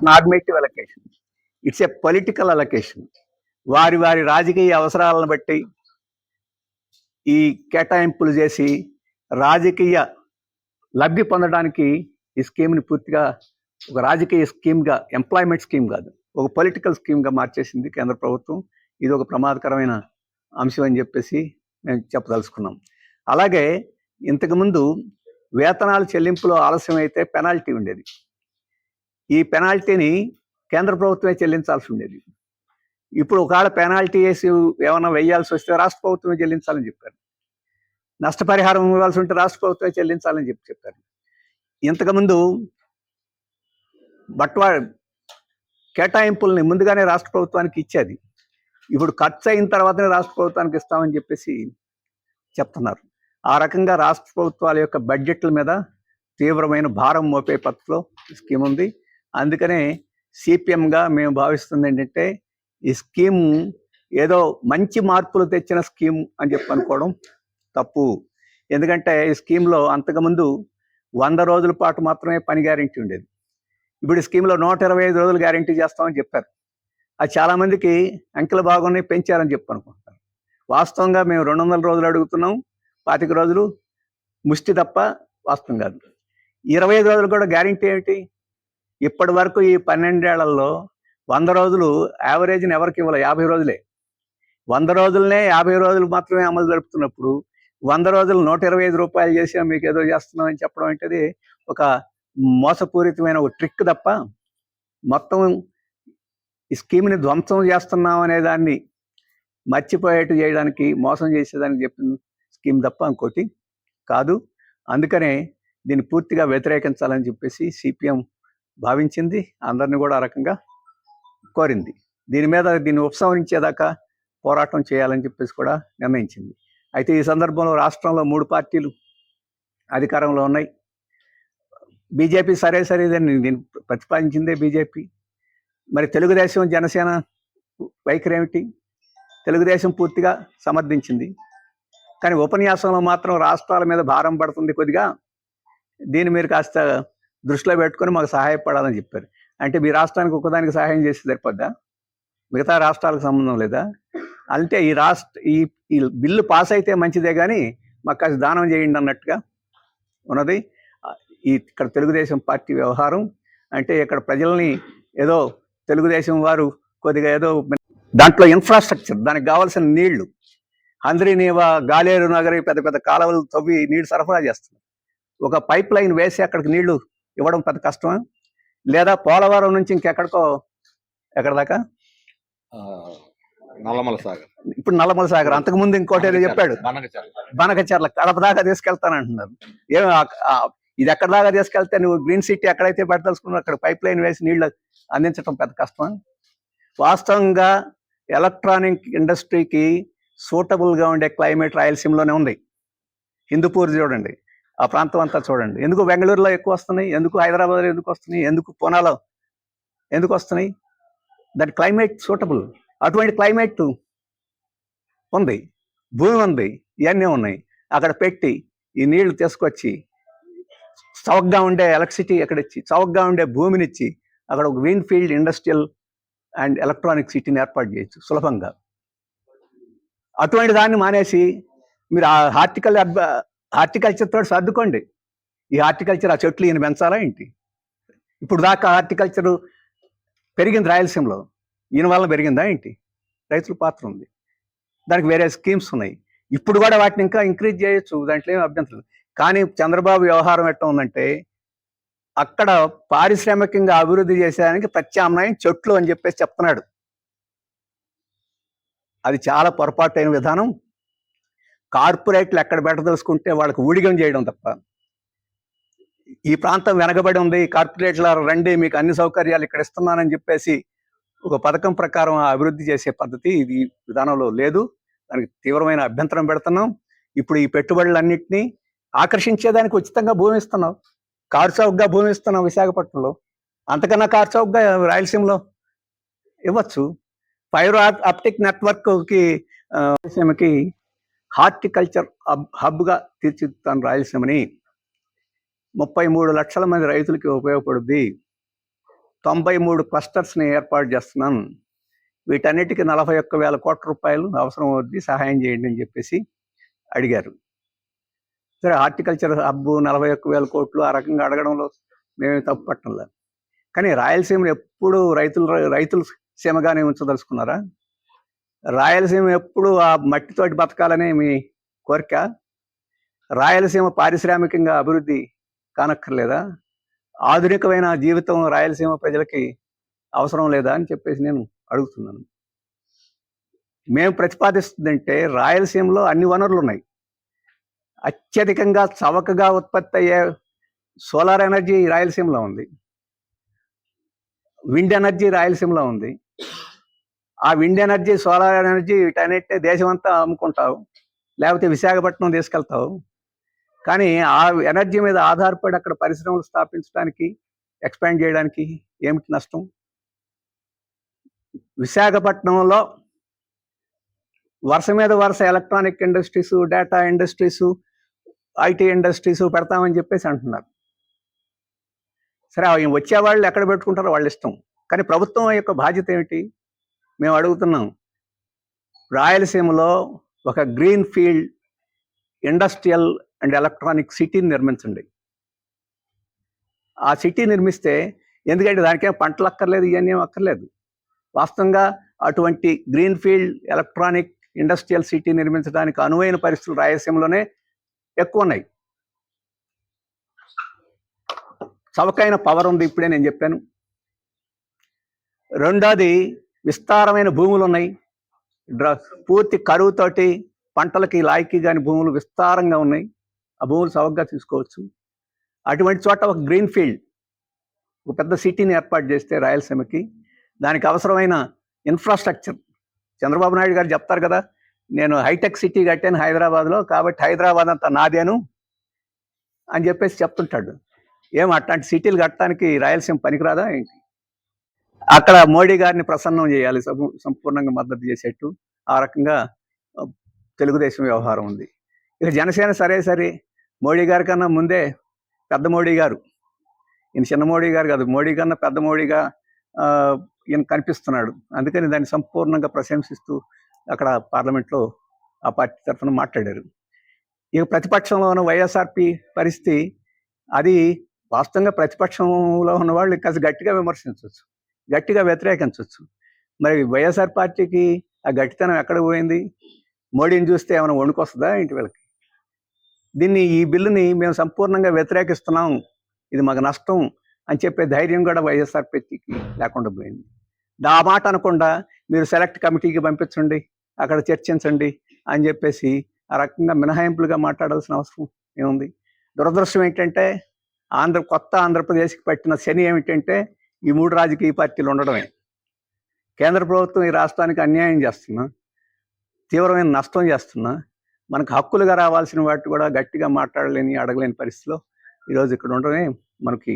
Normative allocation, it's a political allocation. వారి వారి రాజకీయ అవసరాలను బట్టి ఈ కేటాయింపులు చేసి రాజకీయ లబ్ధి పొందడానికి ఈ స్కీమ్ని పూర్తిగా ఒక రాజకీయ స్కీమ్గా, ఎంప్లాయ్మెంట్ స్కీమ్ కాదు, ఒక పొలిటికల్ స్కీమ్గా మార్చేసింది కేంద్ర ప్రభుత్వం. ఇది ఒక ప్రమాదకరమైన అంశం అని చెప్పేసి మేము చెప్పదలుచుకున్నాం. అలాగే ఇంతకుముందు వేతనాలు చెల్లింపులో ఆలస్యం అయితే పెనాల్టీ ఉండేది. ఈ పెనాల్టీని కేంద్ర ప్రభుత్వమే చెల్లించాల్సి ఉండేది. ఇప్పుడు ఒకవేళ పెనాల్టీ వేసి ఏమైనా వేయాల్సి వస్తే రాష్ట్ర ప్రభుత్వమే చెల్లించాలని చెప్పారు. నష్టపరిహారం ఇవ్వాల్సి ఉంటే రాష్ట్ర ప్రభుత్వమే చెల్లించాలని చెప్పారు. ఇంతకుముందు బట్వా కేటాయింపుల్ని ముందుగానే రాష్ట్ర ప్రభుత్వానికి ఇచ్చేది. ఇప్పుడు ఖర్చు అయిన తర్వాతనే రాష్ట్ర ప్రభుత్వానికి ఇస్తామని చెప్పేసి చెప్తున్నారు. ఆ రకంగా రాష్ట్ర ప్రభుత్వాల యొక్క బడ్జెట్ల మీద తీవ్రమైన భారం మోపే పద్ధతిలో స్కీమ్ ఉంది. అందుకనే సిపిఎంగా మేము భావిస్తుంది ఏంటంటే, ఈ స్కీము ఏదో మంచి మార్పులు తెచ్చిన స్కీమ్ అని చెప్పి అనుకోవడం తప్పు. ఎందుకంటే ఈ స్కీమ్లో అంతకుముందు 100 రోజుల పాటు మాత్రమే పని గ్యారెంటీ ఉండేది. ఇప్పుడు ఈ స్కీమ్లో 125 రోజులు గ్యారెంటీ చేస్తామని చెప్పారు. అది చాలామందికి అంకెల భాగాన్ని పెంచారని చెప్పి అనుకుంటారు. వాస్తవంగా మేము 200 రోజులు అడుగుతున్నాం, 25 రోజులు ముష్టి తప్ప వాస్తవం కాదు. 25 రోజులు కూడా గ్యారెంటీ ఏమిటి? ఇప్పటి వరకు ఈ 12 ఏళ్లలో 100 రోజులు యావరేజ్ని ఎవరికి ఇవ్వాలి? 50 రోజులే. 100 రోజులనే 50 రోజులు మాత్రమే అమలు జరుపుతున్నప్పుడు 100 రోజులు 125 రూపాయలు చేసి మీకు ఏదో చేస్తున్నామని చెప్పడం అంటే ఒక మోసపూరితమైన ఒక ట్రిక్ తప్ప, మొత్తం ఈ స్కీమ్ని ధ్వంసం చేస్తున్నాం అనే దాన్ని మర్చిపోయేట్టు చేయడానికి, మోసం చేసేదానికి చెప్పిన స్కీమ్ తప్ప ఇంకోటి కాదు. అందుకనే దీన్ని పూర్తిగా వ్యతిరేకించాలని చెప్పేసి సిపిఎం భావించింది, అందరినీ కూడా ఆ రకంగా కోరింది. దీన్ని ఉపసంహరించేదాకా పోరాటం చేయాలని చెప్పేసి కూడా నిర్ణయించింది. అయితే ఈ సందర్భంలో రాష్ట్రంలో 3 పార్టీలు అధికారంలో ఉన్నాయి. బీజేపీ సరేదని దీన్ని ప్రతిపాదించిందే బీజేపీ. మరి తెలుగుదేశం, జనసేన వైఖరి ఏమిటి? తెలుగుదేశం పూర్తిగా సమర్థించింది, కానీ ఉపన్యాసంలో మాత్రం రాష్ట్రాల మీద భారం పడుతుంది కొద్దిగా, దీన్ని మీరు కాస్త దృష్టిలో పెట్టుకొని మాకు సహాయపడాలని చెప్పారు. అంటే మీ రాష్ట్రానికి ఒకదానికి సహాయం చేసి సరిపోద్దా? మిగతా రాష్ట్రాలకు సంబంధం లేదా? అంటే ఈ బిల్లు పాస్ అయితే మంచిదే కానీ మాకు కాస్త దానం చేయండి అన్నట్టుగా ఉన్నది ఇక్కడ తెలుగుదేశం పార్టీ వ్యవహారం. అంటే ఇక్కడ ప్రజల్ని ఏదో తెలుగుదేశం వారు కొద్దిగా ఏదో దాంట్లో ఇన్ఫ్రాస్ట్రక్చర్, దానికి కావాల్సిన నీళ్లు, హంద్రీనీవా, గాలేరు నగరి పెద్ద పెద్ద కాలువలు తవ్వి నీళ్లు సరఫరా చేస్తున్నారు. ఒక పైప్ లైన్ వేసి అక్కడికి నీళ్లు ఇవ్వడం పెద్ద కష్టమా? లేదా పోలవరం నుంచి ఇంకెక్కడికో, ఎక్కడ దాకా? నల్లమల సాగర్. ఇప్పుడు నల్లమల సాగర్, అంతకుముందు ఇంకోటి ఏదో చెప్పాడు, బనకచర్ల, కడప దాకా తీసుకెళ్తానంటున్నారు. ఇది ఎక్కడ దాకా తీసుకెళ్తే నువ్వు గ్రీన్ సిటీ ఎక్కడైతే పెట్టదలుచుకున్నావు అక్కడ పైప్ లైన్ వేసి నీళ్లు అందించడం పెద్ద కష్టమా? వాస్తవంగా ఎలక్ట్రానిక్ ఇండస్ట్రీకి సూటబుల్గా ఉండే క్లైమేట్ రాయలసీమలోనే ఉంది. హిందూపూర్ చూడండి, ఆ ప్రాంతం అంతా చూడండి. ఎందుకు బెంగళూరులో ఎక్కువ వస్తున్నాయి? ఎందుకు హైదరాబాద్లో ఎందుకు వస్తున్నాయి? ఎందుకు పూనాలో ఎందుకు వస్తున్నాయి? దాని క్లైమేట్ సూటబుల్. అటువంటి క్లైమేట్ ఉంది, భూమి ఉంది, ఇవన్నీ ఉన్నాయి. అక్కడ పెట్టి ఈ నీళ్లు తీసుకొచ్చి చౌకగా ఉండే ఎలక్ట్రిసిటీ ఎక్కడిచ్చి, చౌకగా ఉండే భూమినిచ్చి అక్కడ ఒక green field industrial and electronic సిటీని ఏర్పాటు చేయొచ్చు సులభంగా. అటువంటి దాన్ని మానేసి మీరు ఆ హార్టికల్చర్తో సర్దుకోండి. ఈ హార్టికల్చర్, ఆ చెట్లు ఈయన పెంచాలా ఏంటి? ఇప్పుడు దాకా హార్టికల్చర్ పెరిగింది రాయలసీమలో, ఈయన వల్ల పెరిగిందా ఏంటి? రైతుల పాత్ర ఉంది, దానికి వేరే స్కీమ్స్ ఉన్నాయి. ఇప్పుడు కూడా వాటిని ఇంకా ఇంక్రీజ్ చేయొచ్చు, దాంట్లో ఏమి అభ్యంతరం. కానీ చంద్రబాబు వ్యవహారం ఎట్లా ఉందంటే, అక్కడ పారిశ్రామికంగా అభివృద్ధి చేసేదానికి ప్రత్యామ్నాయం చెట్లు అని చెప్పేసి చెప్తున్నాడు. అది చాలా పొరపాటైన విధానం. కార్పొరేట్లు ఎక్కడ పెట్టదలుచుకుంటే వాళ్ళకి ఊడిగం చేయడం తప్ప, ఈ ప్రాంతం వెనకబడి ఉంది, కార్పొరేట్ల రండి మీకు అన్ని సౌకర్యాలు ఇక్కడ ఇస్తున్నానని చెప్పేసి ఒక పథకం ప్రకారం అభివృద్ధి చేసే పద్ధతి ఇది విధానంలో లేదు. దానికి తీవ్రమైన అభ్యంతరం పెడుతున్నాం. ఇప్పుడు ఈ పెట్టుబడులన్నింటినీ ఆకర్షించేదానికి ఉచితంగా భూమి ఇస్తున్నాం, కారు చౌకగా భూమి ఇస్తున్నాం విశాఖపట్నంలో. అంతకన్నా కారు చౌకగా రాయలసీమలో ఇవ్వచ్చు. ఫైబర్ ఆప్టిక్ నెట్వర్క్కి రాయలసీమకి హార్టికల్చర్ హబ్గా తీర్చిదిద్దుతాను రాయలసీమని. 33 లక్షల మంది రైతులకి ఉపయోగపడుద్ది. 93 క్లస్టర్స్ని ఏర్పాటు చేస్తున్నాను, వీటన్నిటికీ 41,000 కోట్ల రూపాయలు అవసరం అవుద్ది, సహాయం చేయండి అని చెప్పేసి అడిగారు. సరే, హార్టికల్చర్ హబ్బు 41,000 కోట్లు ఆ రకంగా అడగడంలో మేము తప్పు పట్టంలేదు. కానీ రాయలసీమను ఎప్పుడు రైతుల సీమగానే ఉంచదలుచుకున్నారా? రాయలసీమ ఎప్పుడు ఆ మట్టితోటి బతకాలనే మీ కోరిక? రాయలసీమ పారిశ్రామికంగా అభివృద్ధి కానక్కర్లేదా? ఆధునికమైన జీవితం రాయలసీమ ప్రజలకి అవసరం లేదా అని చెప్పేసి నేను అడుగుతున్నాను. మేము ప్రతిపాదిస్తుందంటే రాయలసీమలో అన్ని వనరులు ఉన్నాయి. అత్యధికంగా చవకగా ఉత్పత్తి అయ్యే సోలార్ ఎనర్జీ రాయలసీమలో ఉంది, విండ్ ఎనర్జీ రాయలసీమలో ఉంది. ఆ విండ్ ఎనర్జీ, సోలార్ ఎనర్జీ వీటన్నిటిని దేశమంతా అమ్ముకుంటావు, లేకపోతే విశాఖపట్నం తీసుకెళ్తావు. కానీ ఆ ఎనర్జీ మీద ఆధారపడి అక్కడ పరిశ్రమలు స్థాపించడానికి, ఎక్స్పాండ్ చేయడానికి ఏమిటి నష్టం? విశాఖపట్నంలో వరుస మీద వరుస electronic industries, data industries, IT industries పెడతామని చెప్పేసి అంటున్నారు. సరే, అవి వచ్చేవాళ్ళు ఎక్కడ పెట్టుకుంటారో వాళ్ళ ఇష్టం. కానీ ప్రభుత్వం యొక్క బాధ్యత ఏమిటి? మేము అడుగుతున్నాం, రాయలసీమలో ఒక green field industrial and electronic సిటీని నిర్మించండి. ఆ సిటీ నిర్మిస్తే, ఎందుకంటే దానికేం పంటలు అక్కర్లేదు, ఇవన్నీ ఏం అక్కర్లేదు. వాస్తవంగా అటువంటి green field electronic industrial city నిర్మించడానికి అనువైన పరిస్థితులు రాయలసీమలోనే ఎక్కువ ఉన్నాయి. చవకైన పవర్ ఉంది, ఇప్పుడే నేను చెప్పాను. రెండోది, విస్తారమైన భూములు ఉన్నాయి. పూర్తి కరువుతోటి పంటలకి లాయకీ కాని భూములు విస్తారంగా ఉన్నాయి. ఆ భూములు చవకగా తీసుకోవచ్చు. అటువంటి చోట ఒక గ్రీన్ ఫీల్డ్, ఒక పెద్ద సిటీని ఏర్పాటు చేస్తే రాయలసీమకి, దానికి అవసరమైన ఇన్ఫ్రాస్ట్రక్చర్, చంద్రబాబు నాయుడు గారు చెప్తారు కదా, నేను హైటెక్ సిటీ కట్టాను హైదరాబాద్లో, కాబట్టి హైదరాబాద్ అంతా నాదేను అని చెప్పేసి చెప్తుంటాడు. అట్లాంటి సిటీలు కట్టడానికి రాయలసీమ పనికిరాదా ఏంటి? అక్కడ మోడీ గారిని ప్రసన్నం చేయాలి, సంపూర్ణంగా మద్దతు చేసేట్టు. ఆ రకంగా తెలుగుదేశం వ్యవహారం ఉంది. ఇక జనసేన సరే, మోడీ గారి కన్నా ముందే పెద్ద మోడీ గారు, ఈయన చిన్న మోడీ గారు కాదు, మోడీ కన్నా పెద్ద మోడీగా ఈయన కనిపిస్తున్నాడు. అందుకని దాన్ని సంపూర్ణంగా ప్రశంసిస్తూ అక్కడ పార్లమెంట్లో ఆ పార్టీ తరఫున మాట్లాడారు. ఇక ప్రతిపక్షంలో ఉన్న వైఎస్ఆర్పి పరిస్థితి, అది వాస్తవంగా ప్రతిపక్షంలో ఉన్న వాళ్ళు కాస్త గట్టిగా విమర్శించవచ్చు, గట్టిగా వ్యతిరేకించవచ్చు. మరి వైఎస్ఆర్ పార్టీకి ఆ గట్టితనం ఎక్కడ పోయింది? మోడీని చూస్తే ఏమైనా వణుకొస్తుందా ఏంటి వీళ్ళకి? ఈ బిల్లుని మేము సంపూర్ణంగా వ్యతిరేకిస్తున్నాం, ఇది మాకు నష్టం అని చెప్పే ధైర్యం కూడా వైఎస్ఆర్ పార్టీకి లేకుండా పోయింది. ఆ మాట అనకుండా మీరు సెలెక్ట్ కమిటీకి పంపించండి, అక్కడ చర్చించండి అని చెప్పేసి ఆ రకంగా మినహాయింపులుగా మాట్లాడాల్సిన అవసరం ఏముంది? దురదృష్టం ఏంటంటే, కొత్త ఆంధ్రప్రదేశ్కి పట్టిన శని ఏమిటంటే, ఈ 3 రాజకీయ పార్టీలు ఉండడమే. కేంద్ర ప్రభుత్వం ఈ రాష్ట్రానికి అన్యాయం చేస్తున్నా, తీవ్రమైన నష్టం చేస్తున్నా, మనకు హక్కులుగా రావాల్సిన వాటి కూడా గట్టిగా మాట్లాడలేని, అడగలేని పరిస్థితిలో ఈరోజు ఇక్కడ ఉండడమే మనకి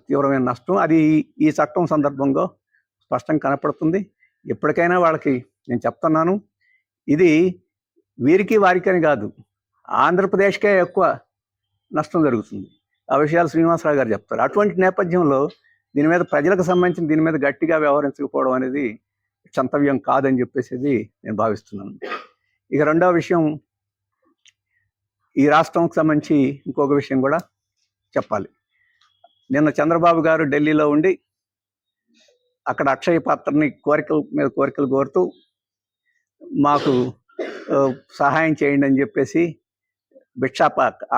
తీవ్రమైన నష్టం. అది ఈ చట్టం సందర్భంగా స్పష్టంగా కనపడుతుంది. ఎప్పటికైనా వాళ్ళకి నేను చెప్తున్నాను, ఇది వీరికి వారికని కాదు, ఆంధ్రప్రదేశ్కే ఎక్కువ నష్టం జరుగుతుంది. ఆ విషయాలు శ్రీనివాసరావు గారు చెప్తారు. అటువంటి నేపథ్యంలో దీని మీద ప్రజలకు సంబంధించిన దీని మీద గట్టిగా వ్యవహరించకపోవడం అనేది క్షంతవ్యం కాదని చెప్పేసి నేను భావిస్తున్నాను. ఇక రెండవ విషయం, ఈ రాష్ట్రంకి సంబంధించి ఇంకొక విషయం కూడా చెప్పాలి. నిన్న చంద్రబాబు గారు ఢిల్లీలో ఉండి అక్కడ అక్షయ పాత్రని కోరికలు కోరుతూ మాకు సహాయం చేయండి అని చెప్పేసి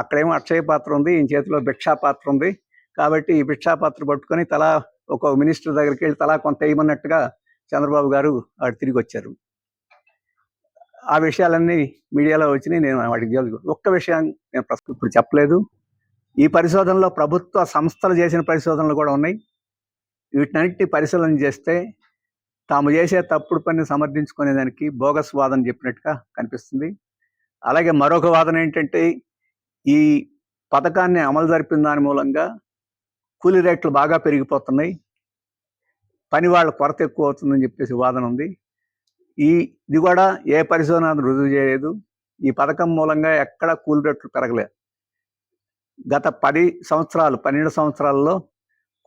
అక్కడేమో అక్షయ పాత్ర ఉంది, ఈయన చేతిలో భిక్షాపాత్ర ఉంది, కాబట్టి ఈ భిక్షాపాత్ర పట్టుకొని తలా ఒక మినిస్టర్ దగ్గరికి వెళ్ళి తలా కొంత వేయమన్నట్టుగా చంద్రబాబు గారు వాడు తిరిగి వచ్చారు. ఆ విషయాలన్నీ మీడియాలో వచ్చినాయి. నేను వాటికి ఒక్క విషయం నేను ప్రస్తుతం ఇప్పుడు చెప్పలేదు. ఈ పరిశోధనలో ప్రభుత్వ సంస్థలు చేసిన పరిశోధనలు కూడా ఉన్నాయి. వీటినన్నింటినీ పరిశీలన చేస్తే తాము చేసే తప్పుడు పని సమర్థించుకునేదానికి బోగస్ వాదన చెప్పినట్టుగా కనిపిస్తుంది. అలాగే మరొక వాదన ఏంటంటే, ఈ పథకాన్ని అమలు జరిపిన దాని మూలంగా కూలీ రేట్లు బాగా పెరిగిపోతున్నాయి, పని వాళ్ళ కొరత ఎక్కువ అవుతుందని చెప్పేసి వాదన ఉంది. ఇది కూడా ఏ పరిశోధన రుజువు చేయలేదు. ఈ పథకం మూలంగా ఎక్కడ కూలీ రేట్లు పెరగలేదు. గత 12 సంవత్సరాలలో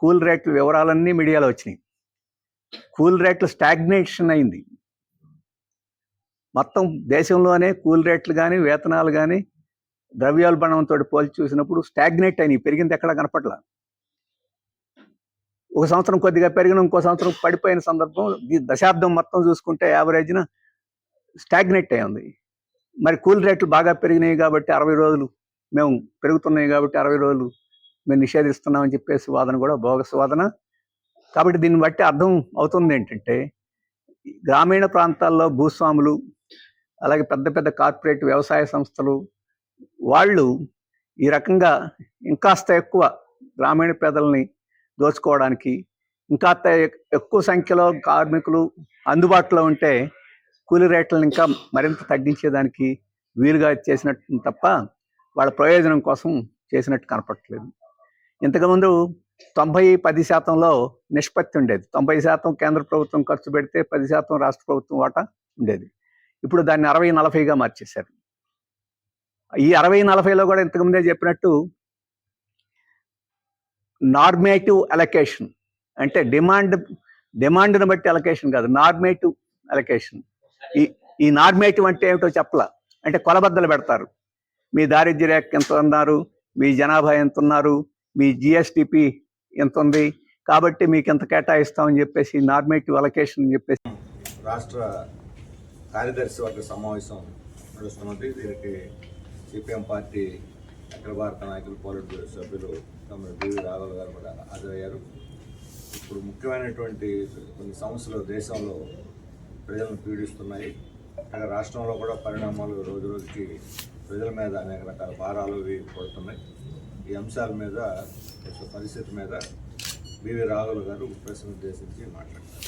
కూల్ రేట్ల వివరాలన్నీ మీడియాలో వచ్చినాయి. కూల్ రేట్లు స్టాగ్నేషన్ అయింది. మొత్తం దేశంలోనే కూల్ రేట్లు కానీ వేతనాలు కానీ ద్రవ్యోల్బణంతో పోల్చి చూసినప్పుడు స్టాగ్నేట్ అయినాయి, పెరిగింది ఎక్కడా కనపట్ల. ఒక సంవత్సరం కొద్దిగా పెరిగిన ఇంకో సంవత్సరం పడిపోయిన సందర్భం. ఈ దశాబ్దం మొత్తం చూసుకుంటే యావరేజ్న స్టాగ్నేట్ అయి ఉంది. మరి కూల్ రేట్లు బాగా పెరిగినాయి కాబట్టి 60 రోజులు మేము పెరుగుతున్నాయి కాబట్టి 60 రోజులు మేము నిషేధిస్తున్నామని చెప్పేసి వాదన కూడా బోగస్ వాదన. కాబట్టి దీన్ని బట్టి అర్థం అవుతుంది ఏంటంటే, గ్రామీణ ప్రాంతాల్లో భూస్వాములు, అలాగే పెద్ద పెద్ద కార్పొరేట్ వ్యవసాయ సంస్థలు వాళ్ళు ఈ రకంగా ఇంకాస్త ఎక్కువ గ్రామీణ పేదల్ని దోచుకోవడానికి, ఇంకా ఎక్కువ సంఖ్యలో కార్మికులు అందుబాటులో ఉంటే కూలీ రేట్లను ఇంకా మరింత తగ్గించేదానికి వీలుగా చేసినట్టు తప్ప వాళ్ళ ప్రయోజనం కోసం చేసినట్టు కనపడట్లేదు. ఇంతకుముందు 90-10% నిష్పత్తి ఉండేది. 90% కేంద్ర ప్రభుత్వం ఖర్చు పెడితే 10% రాష్ట్ర ప్రభుత్వం వాటా ఉండేది. ఇప్పుడు దాన్ని 60-40గా మార్చేశారు. ఈ 60-40లో కూడా ఇంతకుముందే చెప్పినట్టు నార్మేటివ్ అలొకేషన్, అంటే డిమాండ్ని బట్టి అలొకేషన్ కాదు, నార్మేటివ్ అలొకేషన్. ఈ నార్మేటివ్ అంటే ఏమిటో చెప్పలా. అంటే కొలబద్దలు పెడతారు. మీ దారిద్ర్య రేఖ ఎంత ఉన్నారు, మీ జనాభా ఎంత ఉన్నారు, మీ జిఎస్టిపి ఎంత ఉంది, కాబట్టి మీకు ఎంత కేటాయిస్తామని చెప్పేసి నార్మేటివ్ అలొకేషన్ అని చెప్పేసి. రాష్ట్ర కార్యదర్శి వర్గ సమావేశం నడుస్తున్నది. దీనికి సిపిఎం పార్టీ అఖిల భారత నాయకులు, పోలిట్ బ్యూరో సభ్యులు తమ బివి రాఘవ గారు కూడా హాజరయ్యారు. ఇప్పుడు ముఖ్యమైనటువంటి కొన్ని సమస్యలు దేశంలో ప్రజలను పీడిస్తున్నాయి. అలాగే రాష్ట్రంలో కూడా పరిణామాలు రోజు రోజుకి ప్రజల మీద అనేక రకాల భారాలు పడుతున్నాయి. ఈ అంశాల మీద, పరిస్థితి మీద బివి రాఘవ గారు ప్రెస్ను ఉద్దేశించి మాట్లాడతారు.